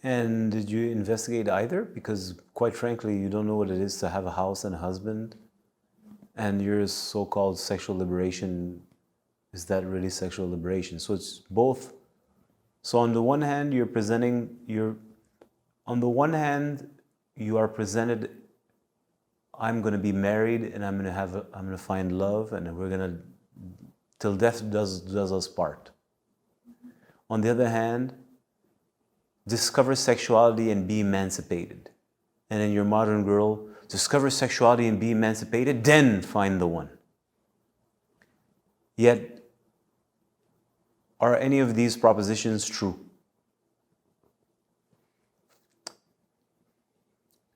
And did you investigate either? Because quite frankly, you don't know what it is to have a house and a husband. And your so-called sexual liberation, is that really sexual liberation? So it's both. So on the one hand, you are presented, I'm going to be married and I'm going to find love and we're going to, till death does us part. On the other hand, discover sexuality and be emancipated. And then your modern girl, discover sexuality and be emancipated, then find the one. Yet, are any of these propositions true?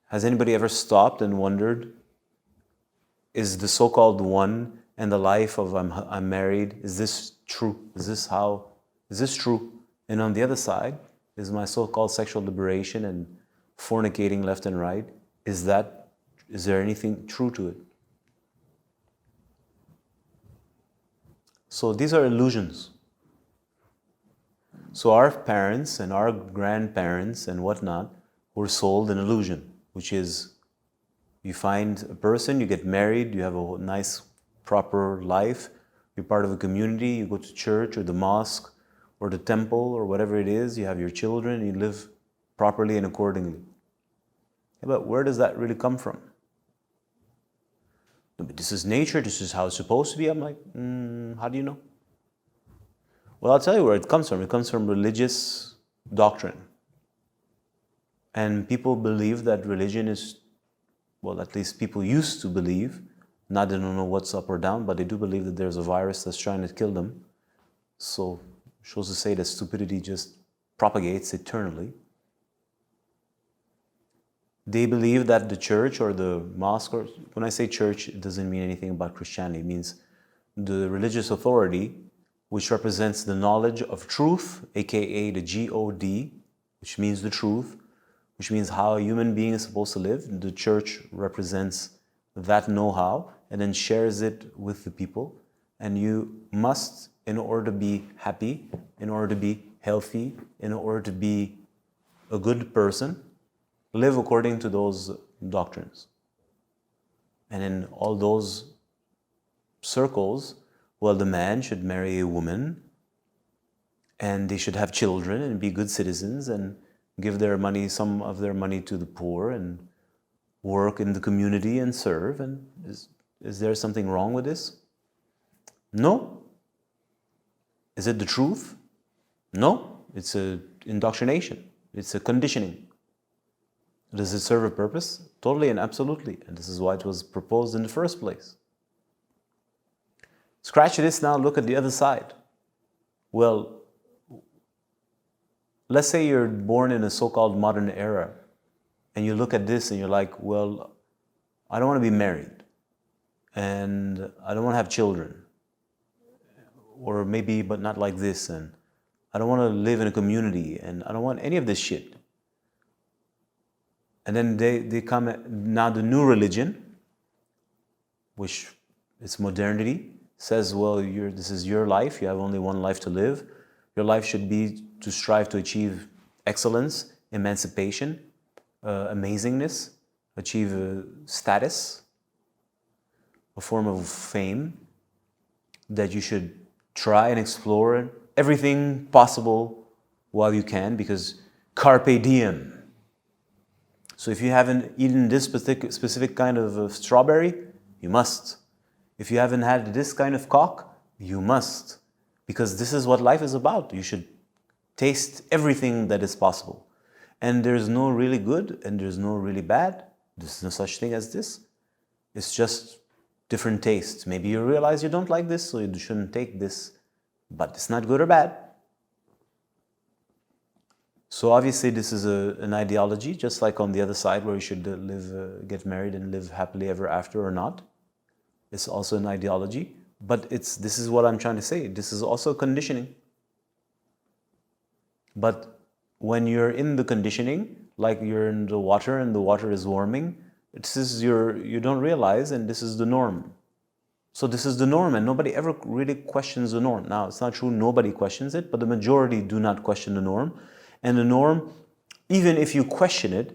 Has anybody ever stopped and wondered, is the so-called one and the life of I'm married, is this true? Is this true? And on the other side, is my so-called sexual liberation and fornicating left and right, is there anything true to it? So these are illusions. So our parents and our grandparents and whatnot were sold an illusion, which is you find a person, you get married, you have a nice, proper life, you're part of a community, you go to church or the mosque or the temple or whatever it is, you have your children, you live properly and accordingly. Yeah, but where does that really come from? But this is nature, this is how it's supposed to be. I'm like, how do you know? Well, I'll tell you where it comes from. It comes from religious doctrine. And people believe that religion is, well, at least people used to believe, now they don't know what's up or down, but they do believe that there's a virus that's trying to kill them. So, shows to say that stupidity just propagates eternally. They believe that the church or the mosque, or when I say church, it doesn't mean anything about Christianity. It means the religious authority, which represents the knowledge of truth, aka the God, which means the truth, which means how a human being is supposed to live. The church represents that know-how and then shares it with the people. And you must, in order to be happy, in order to be healthy, in order to be a good person, live according to those doctrines. And in all those circles, well, the man should marry a woman and they should have children and be good citizens and give their money, some of their money to the poor and work in the community and serve. And is there something wrong with this? No. Is it the truth? No. It's an indoctrination. It's a conditioning. Does it serve a purpose? Totally and absolutely. And this is why it was proposed in the first place. Scratch this now, look at the other side. Well, let's say you're born in a so-called modern era and you look at this and you're like, well, I don't want to be married and I don't want to have children, or maybe, but not like this, and I don't want to live in a community and I don't want any of this shit. And then they come, now the new religion, which is modernity, says, well, this is your life, you have only one life to live. Your life should be to strive to achieve excellence, emancipation, amazingness, achieve status, a form of fame, that you should try and explore everything possible while you can, because carpe diem. So if you haven't eaten this specific kind of strawberry, you must. If you haven't had this kind of cock, you must. Because this is what life is about. You should taste everything that is possible. And there's no really good and there's no really bad. There's no such thing as this. It's just different tastes. Maybe you realize you don't like this, so you shouldn't take this. But it's not good or bad. So obviously this is an ideology, just like on the other side where you should get married and live happily ever after or not. It's also an ideology, but this is what I'm trying to say. This is also conditioning. But when you're in the conditioning, like you're in the water and the water is warming, you don't realize, and this is the norm. So this is the norm, and nobody ever really questions the norm. Now, it's not true nobody questions it, but the majority do not question the norm. And the norm even if you question it,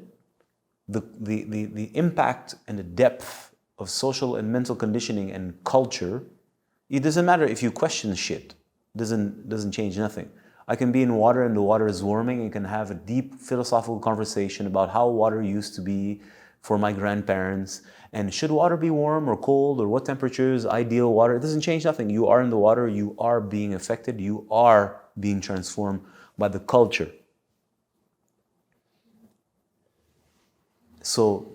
the impact and the depth of social and mental conditioning and culture, it doesn't matter if you question shit. Doesn't change nothing. I can be in water and the water is warming and can have a deep philosophical conversation about how water used to be for my grandparents, and should water be warm or cold, or what temperature is ideal water. It doesn't change nothing. You are in the water, you are being affected, you are being transformed by the culture. So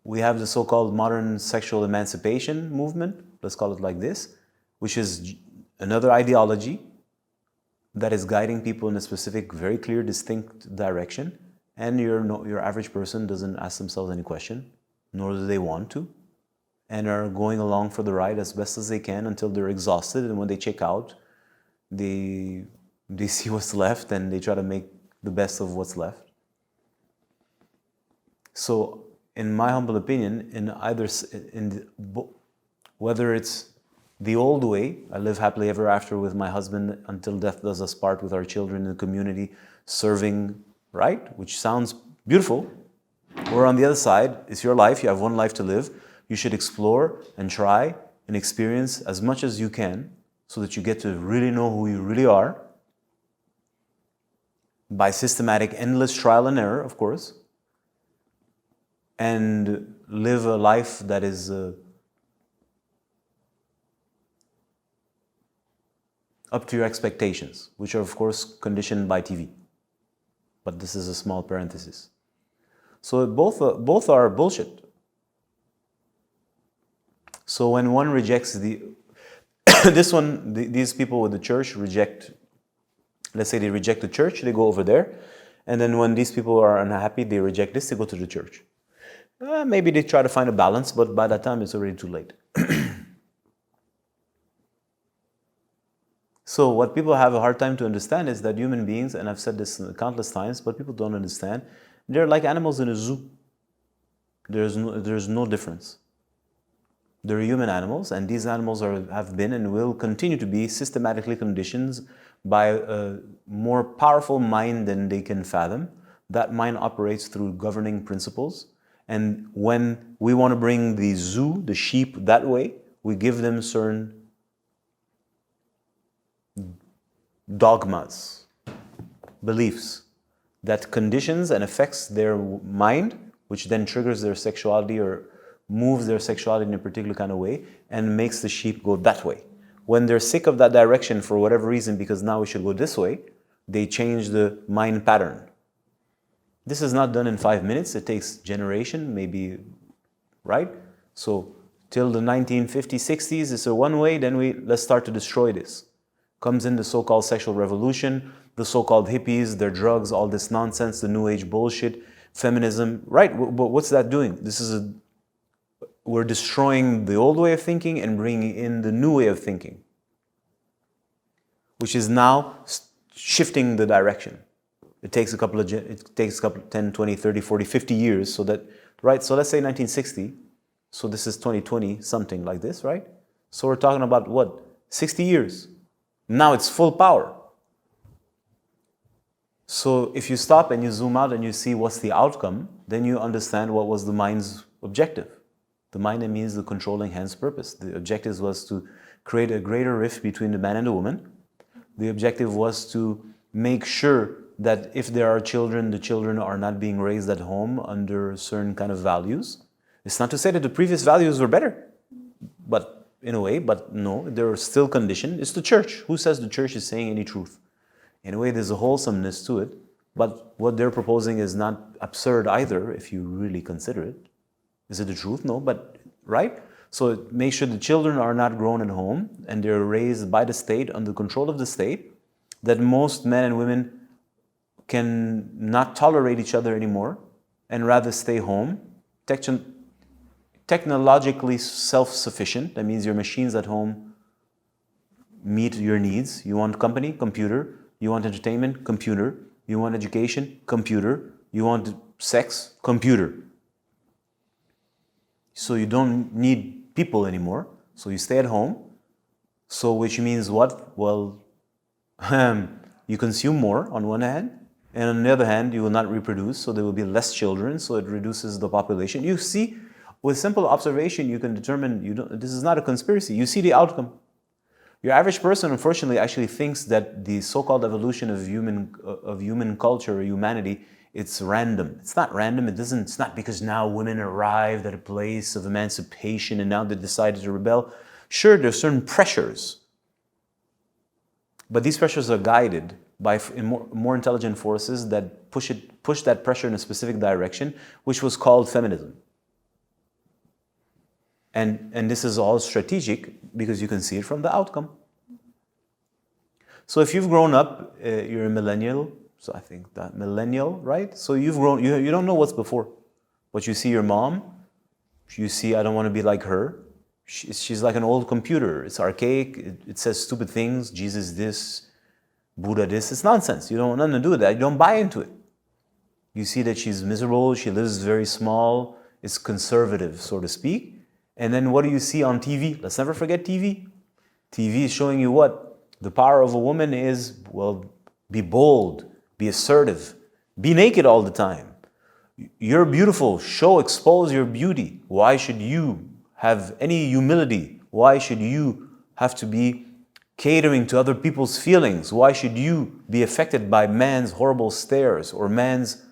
we have the so-called modern sexual emancipation movement, let's call it like this, which is another ideology that is guiding people in a specific, very clear, distinct direction. And your average person doesn't ask themselves any question, nor do they want to, and are going along for the ride as best as they can until they're exhausted. And when they check out, they see what's left and they try to make the best of what's left. So, in my humble opinion, whether it's the old way, I live happily ever after with my husband until death does us part, with our children in the community, serving, right? Which sounds beautiful. Or on the other side, it's your life, you have one life to live. You should explore and try and experience as much as you can so that you get to really know who you really are by systematic, endless trial and error, of course, and live a life that is up to your expectations, which are, of course, conditioned by TV. But this is a small parenthesis. So both are bullshit. So when one rejects these people with the church reject, let's say they reject the church, they go over there, and then when these people are unhappy, they reject this, they go to the church. Maybe they try to find a balance, but by that time it's already too late. So what people have a hard time to understand is that human beings, and I've said this countless times, but people don't understand, they're like animals in a zoo. There's no difference. They're human animals, and these animals have been and will continue to be systematically conditioned by a more powerful mind than they can fathom. That mind operates through governing principles. And when we want to bring the zoo, the sheep, that way, we give them certain dogmas, beliefs, that conditions and affects their mind, which then triggers their sexuality or moves their sexuality in a particular kind of way and makes the sheep go that way. When they're sick of that direction for whatever reason, because now we should go this way, they change the mind pattern. This is not done in 5 minutes. It takes generation, maybe, right? So till the 1950s, 60s, it's a one way, then let's start to destroy this. Comes in the so-called sexual revolution, the so-called hippies, their drugs, all this nonsense, the new age bullshit, feminism, right? But what's that doing? We're destroying the old way of thinking and bringing in the new way of thinking, which is now shifting the direction. It takes a couple 10, 20, 30, 40, 50 years so that, right? So let's say 1960, so this is 2020, something like this, right? So we're talking about what? 60 years. Now it's full power. So if you stop and you zoom out and you see what's the outcome, then you understand what was the mind's objective. The mind, it means the controlling hand's purpose. The objective was to create a greater rift between the man and the woman. The objective was to make sure that if there are children, the children are not being raised at home under certain kind of values. It's not to say that the previous values were better, but in a way, but no, they're still conditioned. It's the church. Who says the church is saying any truth? In a way, there's a wholesomeness to it, but what they're proposing is not absurd either, if you really consider it. Is it the truth? No, but, right? So make sure the children are not grown at home and they're raised by the state, under control of the state, that most men and women can not tolerate each other anymore and rather stay home, technologically self-sufficient. That means your machines at home meet your needs. You want company? Computer. You want entertainment? Computer. You want education? Computer. You want sex? Computer. So you don't need people anymore. So you stay at home. So which means what? Well, you consume more on one hand, And on the other hand, you will not reproduce, so there will be less children, so it reduces the population. You see, with simple observation, you can determine, this is not a conspiracy, you see the outcome. Your average person, unfortunately, actually thinks that the so-called evolution of human culture or humanity, it's random. It's not random. It's not because now women arrived at a place of emancipation and now they decided to rebel. Sure, there's certain pressures, but these pressures are guided by more intelligent forces that push that pressure in a specific direction, which was called feminism. And this is all strategic because you can see it from the outcome. So if you've grown up, you're a millennial, so I think that millennial, right? So you've grown, you don't know what's before. But you see your mom, you see, I don't want to be like her. She's like an old computer. It's archaic, it says stupid things, Jesus this, Buddha this. It's nonsense. You don't want nothing to do with that. You don't buy into it. You see that she's miserable, she lives very small, it's conservative, so to speak. And then what do you see on TV? Let's never forget TV. TV is showing you what? The power of a woman is, well, be bold, be assertive, be naked all the time. You're beautiful, expose your beauty. Why should you have any humility? Why should you have to be catering to other people's feelings? Why should you be affected by man's horrible stares or man's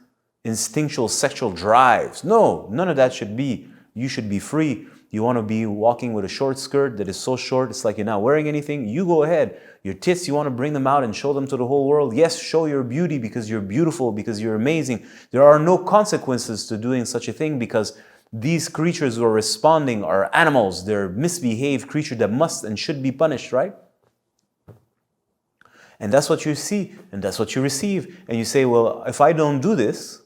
instinctual sexual drives? No, none of that should be. You should be free. You want to be walking with a short skirt that is so short, it's like you're not wearing anything? You go ahead. Your tits, you want to bring them out and show them to the whole world? Yes, show your beauty because you're beautiful, because you're amazing. There are no consequences to doing such a thing because these creatures who are responding are animals. They're misbehaved creatures that must and should be punished, right? And that's what you see, and that's what you receive. And you say, well, if I don't do this,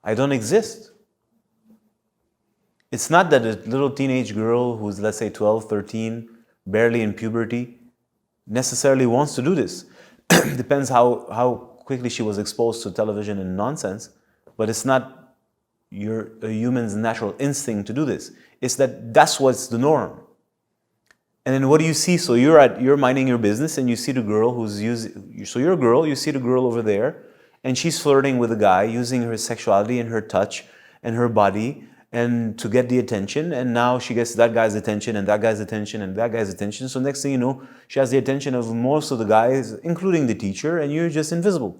I don't exist. It's not that a little teenage girl who's, let's say, 12, 13, barely in puberty, necessarily wants to do this. Depends how quickly she was exposed to television and nonsense, but it's not a human's natural instinct to do this. It's that's what's the norm. And then what do you see? So you're minding your business and you see the girl who's using, so you're a girl, you see the girl over there, and she's flirting with a guy using her sexuality and her touch and her body and to get the attention, and now she gets that guy's attention and that guy's attention and that guy's attention. So next thing you know, she has the attention of most of the guys, including the teacher, and you're just invisible.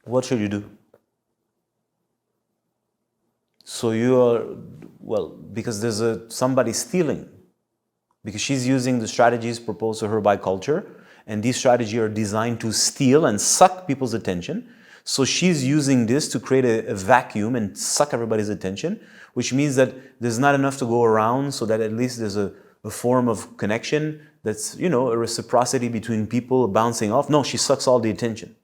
What should you do? So you are, well, because there's somebody stealing. Because she's using the strategies proposed to her by culture, and these strategies are designed to steal and suck people's attention. So she's using this to create a vacuum and suck everybody's attention, which means that there's not enough to go around, so that at least there's a form of connection that's, a reciprocity between people bouncing off. No, she sucks all the attention.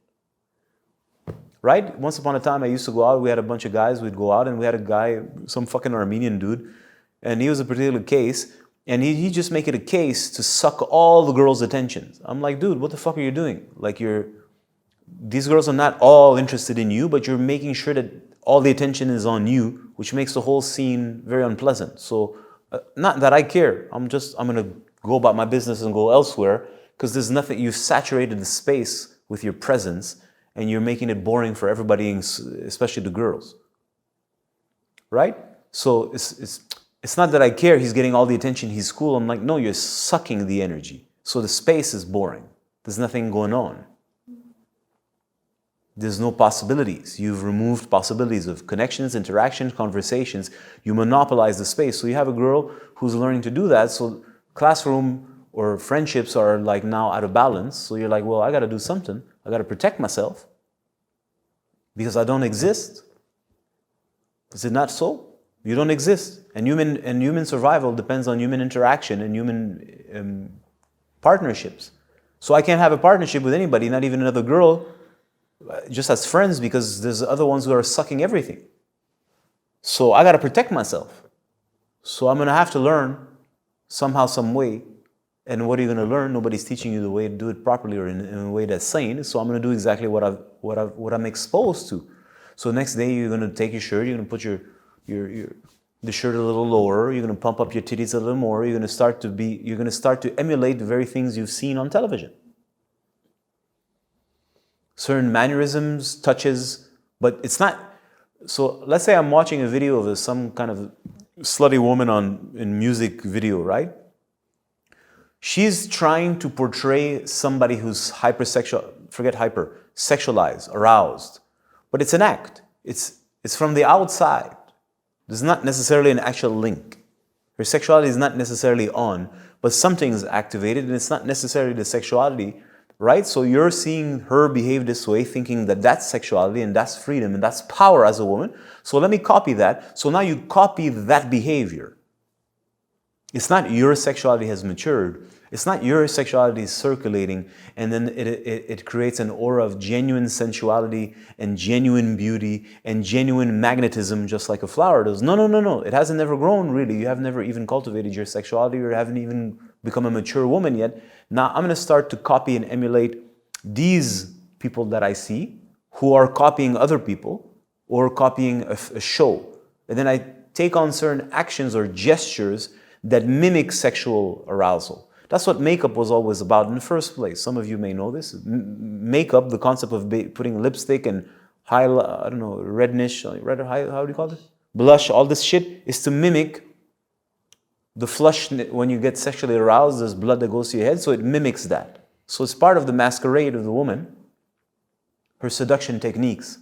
Right? Once upon a time, I used to go out, we had a bunch of guys, we'd go out, and we had a guy, some fucking Armenian dude, and he was a particular case, and he just make it a case to suck all the girls' attention. I'm like, dude, what the fuck are you doing? Like, these girls are not all interested in you, but you're making sure that all the attention is on you, which makes the whole scene very unpleasant. So, not that I care. I'm going to go about my business and go elsewhere, because there's nothing, you've saturated the space with your presence, and you're making it boring for everybody, especially the girls. Right? So, it's not that I care, he's getting all the attention, he's cool. I'm like, no, you're sucking the energy. So the space is boring. There's nothing going on. There's no possibilities. You've removed possibilities of connections, interactions, conversations. You monopolize the space. So you have a girl who's learning to do that. So classroom or friendships are like now out of balance. So you're like, well, I got to do something. I got to protect myself because I don't exist. Is it not so? You don't exist. And human survival depends on human interaction and human partnerships. So I can't have a partnership with anybody, not even another girl, just as friends, because there's other ones who are sucking everything. So I got to protect myself. So I'm going to have to learn somehow, some way. And what are you going to learn? Nobody's teaching you the way to do it properly or in a way that's sane. So I'm going to do exactly what I'm exposed to. So next day you're going to take your shirt, you're going to put the shirt a little lower, you're going to pump up your titties a little more, you're going to start to emulate the very things you've seen on television. certain mannerisms, touches, but it's not. So let's say I'm watching a video of some kind of slutty woman in music video, right? She's trying to portray somebody who's hypersexual, forget hyper, sexualized, aroused. But it's an act. It's from the outside. There's not necessarily an actual link. Her sexuality is not necessarily on, but something is activated, and it's not necessarily the sexuality, right? So you're seeing her behave this way, thinking that that's sexuality and that's freedom and that's power as a woman. So let me copy that. So now you copy that behavior. It's not your sexuality has matured. It's not your sexuality is circulating, and then it creates an aura of genuine sensuality and genuine beauty and genuine magnetism, just like a flower does. No, no, no, no. It hasn't never grown, really. You have never even cultivated your sexuality, or haven't even become a mature woman yet. Now I'm going to start to copy and emulate these people that I see who are copying other people or copying a show. And then I take on certain actions or gestures that mimic sexual arousal. That's what makeup was always about in the first place. Some of you may know this. Makeup, the concept of putting lipstick and I don't know, reddish, how do you call it? Blush, all this shit is to mimic the flush. When you get sexually aroused, there's blood that goes to your head, so it mimics that. So it's part of the masquerade of the woman, her seduction techniques.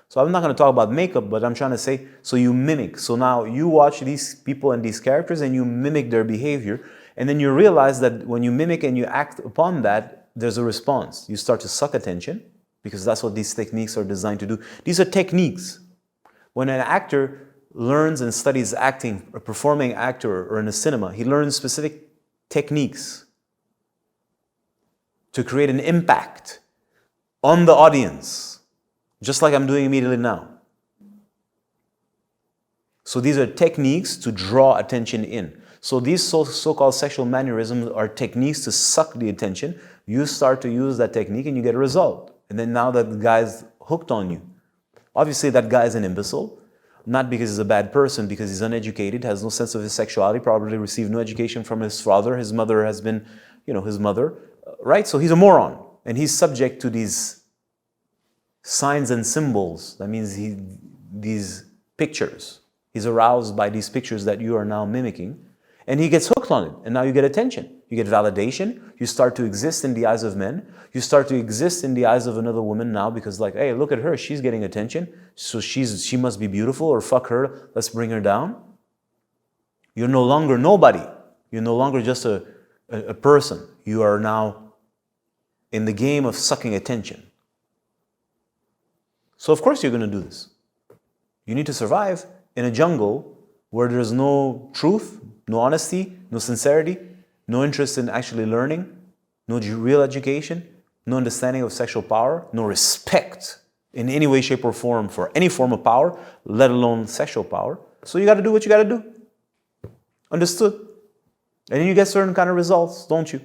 So I'm not going to talk about makeup, but I'm trying to say, so you mimic. So now you watch these people and these characters and you mimic their behavior. And then you realize that when you mimic and you act upon that, there's a response. You start to suck attention, because that's what these techniques are designed to do. These are techniques. When an actor learns and studies acting, a performing actor or in a cinema, he learns specific techniques to create an impact on the audience, just like I'm doing immediately now. So these are techniques to draw attention in. So these so-called sexual mannerisms are techniques to suck the attention. You start to use that technique and you get a result. And then now that guy's hooked on you. Obviously that guy is an imbecile, not because he's a bad person, because he's uneducated, has no sense of his sexuality, probably received no education from his father. His mother has been, his mother, right? So he's a moron, and he's subject to these signs and symbols. That means these pictures. He's aroused by these pictures that you are now mimicking. And he gets hooked on it, and now you get attention. You get validation. You start to exist in the eyes of men. You start to exist in the eyes of another woman now, because like, hey, look at her. She's getting attention. So she must be beautiful, or fuck her. Let's bring her down. You're no longer nobody. You're no longer just a person. You are now in the game of sucking attention. So of course you're going to do this. You need to survive in a jungle where there's no truth, no honesty, no sincerity, no interest in actually learning, no real education, no understanding of sexual power, no respect in any way, shape, or form for any form of power, let alone sexual power. So you got to do what you got to do. Understood? And then you get certain kind of results, don't you?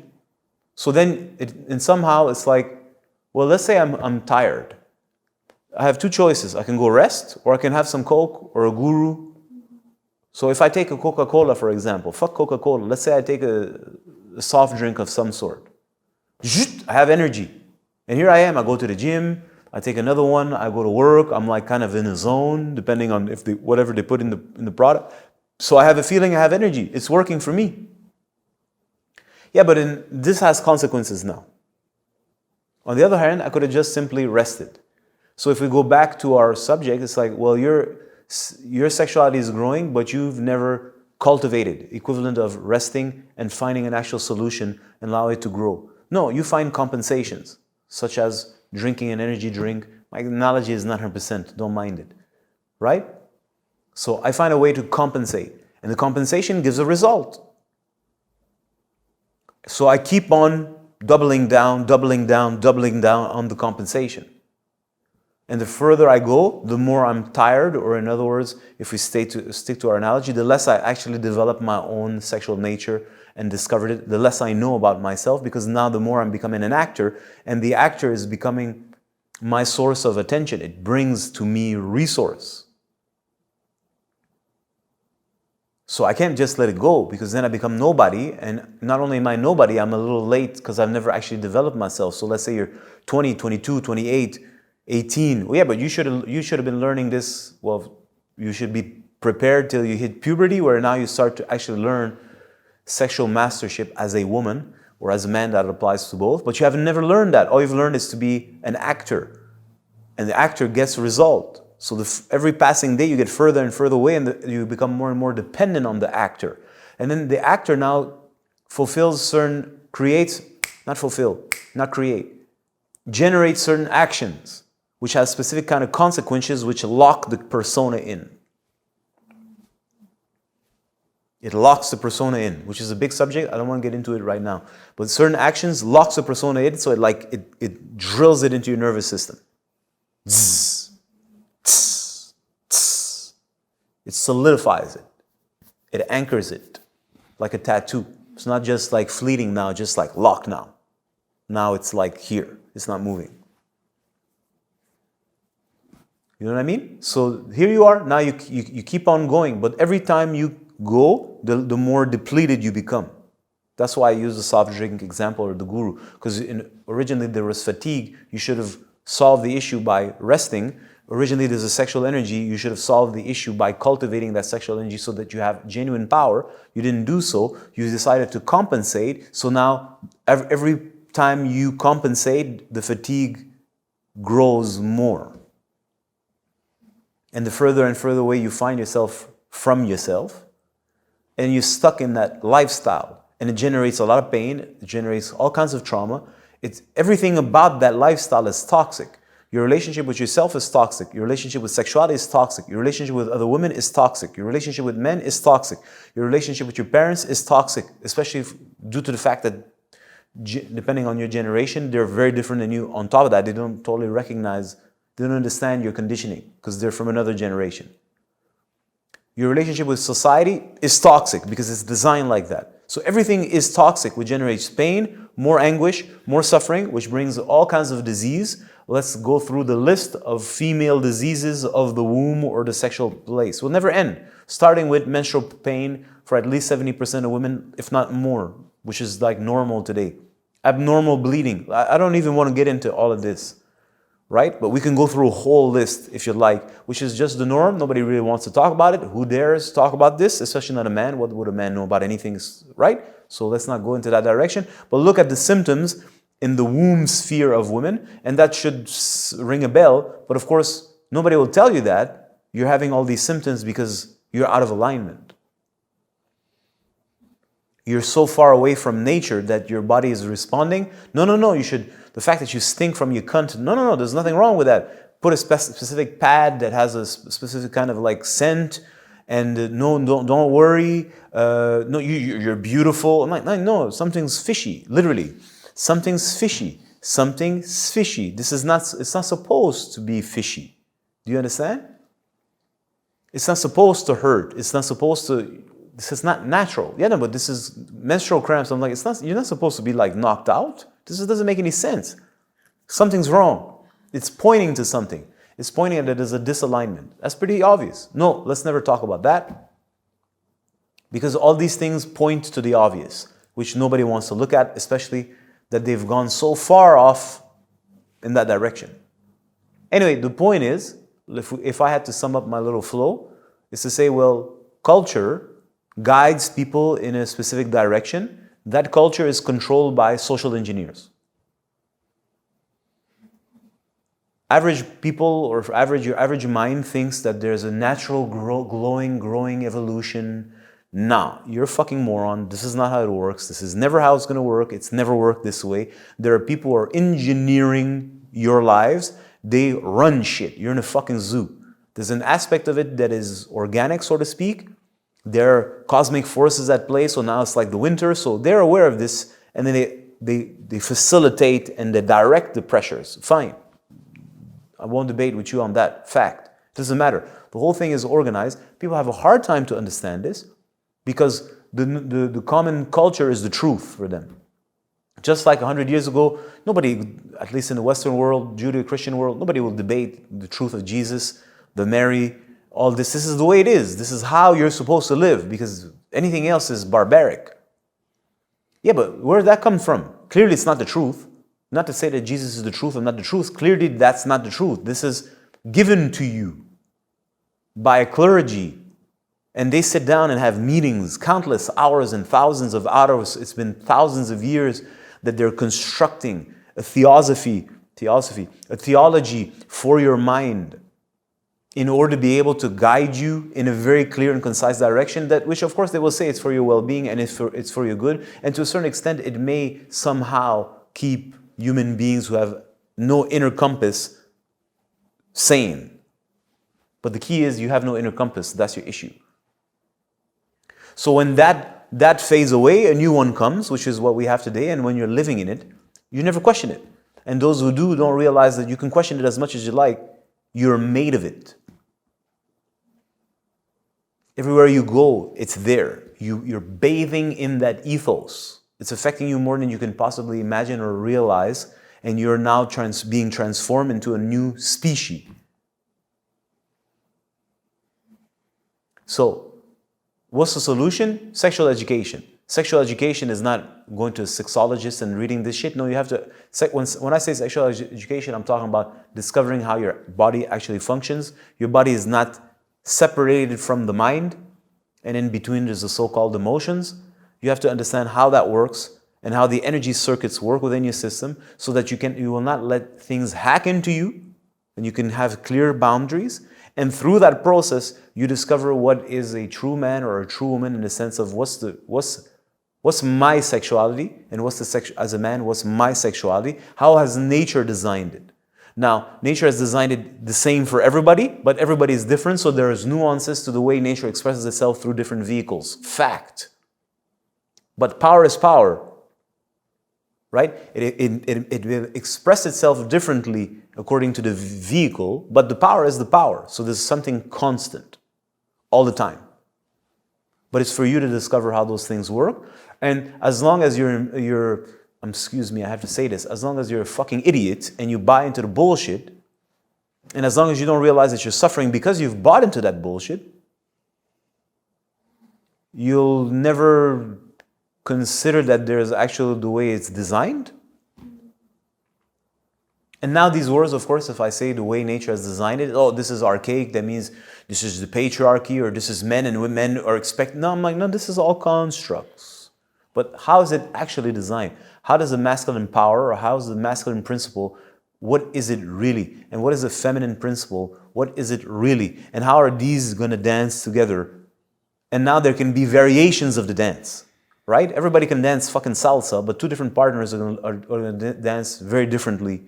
So then, and somehow it's like, well, let's say I'm tired. I have two choices. I can go rest, or I can have some Coke or a guru. So if I take a Coca-Cola, for example, fuck Coca-Cola. Let's say I take a soft drink of some sort. I have energy. And here I am. I go to the gym. I take another one. I go to work. I'm like kind of in a zone, depending on whatever they put in the product. So I have a feeling I have energy. It's working for me. Yeah, but this has consequences now. On the other hand, I could have just simply rested. So if we go back to our subject, it's like, well, your sexuality is growing, but you've never cultivated, equivalent of resting and finding an actual solution and allow it to grow. No, you find compensations, such as drinking an energy drink. My analogy is not 100%, don't mind it, right? So I find a way to compensate, and the compensation gives a result. So I keep on doubling down on the compensation. And the further I go, the more I'm tired, or in other words, if we stick to our analogy, the less I actually develop my own sexual nature and discovered it, the less I know about myself, because now the more I'm becoming an actor, and the actor is becoming my source of attention. It brings to me resource. So I can't just let it go, because then I become nobody. And not only am I nobody, I'm a little late because I've never actually developed myself. So let's say you're 20, 22, 28, 18. Well, yeah, but you should have been learning this. Well, you should be prepared till you hit puberty, where now you start to actually learn sexual mastership as a woman or as a man. That applies to both. But you have never learned that. All you've learned is to be an actor. And the actor gets a result. So every passing day you get further and further away, and you become more and more dependent on the actor. And then the actor now generates certain actions, which has specific kind of consequences which lock the persona in. It locks the persona in, which is a big subject. I don't want to get into it right now. But certain actions locks the persona in, so it drills it into your nervous system. Zzz. It solidifies it. It anchors it like a tattoo. It's not just like fleeting now, just like locked now. Now it's like here. It's not moving. You know what I mean? So here you are. Now you keep on going. But every time you go, the more depleted you become. That's why I use the soft drink example or the guru. Because originally there was fatigue. You should have solved the issue by resting. Originally, there's a sexual energy. You should have solved the issue by cultivating that sexual energy so that you have genuine power. You didn't do so. You decided to compensate. So now, every time you compensate, the fatigue grows more. And the further and further away you find yourself from yourself, and you're stuck in that lifestyle, and it generates a lot of pain. It generates all kinds of trauma. Everything about that lifestyle is toxic. Your relationship with yourself is toxic. Your relationship with sexuality is toxic. Your relationship with other women is toxic. Your relationship with men is toxic. Your relationship with your parents is toxic, especially due to the fact that depending on your generation, they're very different than you. On top of that, they don't totally recognize, they don't understand your conditioning because they're from another generation. Your relationship with society is toxic because it's designed like that. So everything is toxic, which generates pain, more anguish, more suffering, which brings all kinds of disease. Let's go through the list of female diseases of the womb or the sexual place. We'll never end. Starting with menstrual pain for at least 70% of women, if not more, which is like normal today. Abnormal bleeding. I don't even want to get into all of this, right? But we can go through a whole list if you'd like, which is just the norm. Nobody really wants to talk about it. Who dares talk about this? Especially not a man. What would a man know about anything, right? So let's not go into that direction. But look at the symptoms in the womb sphere of women, and that should ring a bell. But of course, nobody will tell you that you're having all these symptoms because you're out of alignment. You're so far away from nature that your body is responding. No, you should, the fact that you stink from your cunt, no, there's nothing wrong with that. Put a specific pad that has a specific kind of like scent, and no, don't worry. No, you're beautiful. I'm like, no, something's fishy, literally. Something's fishy. Something's fishy. It's not supposed to be fishy. Do you understand? It's not supposed to hurt. It's not supposed to, this is not natural. Yeah, no, but this is menstrual cramps. I'm like, you're not supposed to be like knocked out. This doesn't make any sense. Something's wrong. It's pointing to something. It's pointing at it as a disalignment. That's pretty obvious. No, let's never talk about that. Because all these things point to the obvious, which nobody wants to look at, especially that they've gone so far off in that direction. Anyway, the point is, if I had to sum up my little flow, is to say, well, culture guides people in a specific direction. That culture is controlled by social engineers. Average people or your average mind thinks that there's a natural growing evolution. Nah, you're a fucking moron. This is not how it works. This is never how it's going to work. It's never worked this way. There are people who are engineering your lives. They run shit. You're in a fucking zoo. There's an aspect of it that is organic, so to speak. There are cosmic forces at play. So now it's like the winter. So they're aware of this, and then they facilitate and they direct the pressures. Fine. I won't debate with you on that fact. It doesn't matter. The whole thing is organized. People have a hard time to understand this, because the common culture is the truth for them. Just like 100 years ago, nobody, at least in the Western world, Judeo-Christian world, nobody will debate the truth of Jesus, the Mary, all this is the way it is. This is how you're supposed to live, because anything else is barbaric. Yeah, but where did that come from? Clearly it's not the truth. Not to say that Jesus is the truth or not the truth. Clearly that's not the truth. This is given to you by a clergy. And they sit down and have meetings, countless hours and thousands of hours. It's been thousands of years that they're constructing a theology for your mind, in order to be able to guide you in a very clear and concise direction, that which of course they will say it's for your well-being and it's for your good. And to a certain extent, it may somehow keep human beings who have no inner compass sane. But the key is you have no inner compass. That's your issue. So when that fades away, a new one comes, which is what we have today. And when you're living in it, you never question it. And those who do don't realize that you can question it as much as you like. You're made of it. Everywhere you go, it's there. You're bathing in that ethos. It's affecting you more than you can possibly imagine or realize. And you're now being transformed into a new species. So, what's the solution? Sexual education. Sexual education is not going to a sexologist and reading this shit. No, you have to... When I say sexual education, I'm talking about discovering how your body actually functions. Your body is not separated from the mind, and in between there's the so-called emotions. You have to understand how that works and how the energy circuits work within your system, so that you will not let things hack into you, and you can have clear boundaries. And through that process, you discover what is a true man or a true woman, in the sense of what's my sexuality, and as a man, what's my sexuality? How has nature designed it? Now, nature has designed it the same for everybody, but everybody is different, so there is nuances to the way nature expresses itself through different vehicles. Fact. But power is power, right? It will express itself differently according to the vehicle, but the power is the power. So there's something constant all the time. But it's for you to discover how those things work. And as long as excuse me, I have to say this, as long as you're a fucking idiot and you buy into the bullshit, and as long as you don't realize that you're suffering because you've bought into that bullshit, you'll never consider that there's actually the way it's designed. And now these words, of course, if I say the way nature has designed it, oh, this is archaic, that means this is the patriarchy, or this is men and women are expected. No, I'm like, no, this is all constructs. But how is it actually designed? How does the masculine power, or how is the masculine principle, what is it really? And what is the feminine principle? What is it really? And how are these going to dance together? And now there can be variations of the dance, right? Everybody can dance fucking salsa, but two different partners are going to dance very differently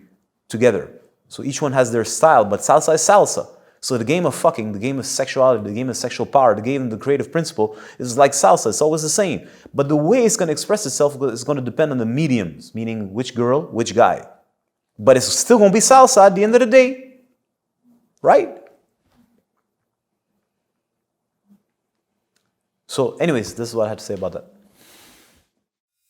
together. So each one has their style, but salsa is salsa. So the game of fucking, the game of sexuality, the game of sexual power, the game of the creative principle is like salsa. It's always the same. But the way it's going to express itself is going to depend on the mediums, meaning which girl, which guy. But it's still going to be salsa at the end of the day. Right? So anyways, this is what I had to say about that.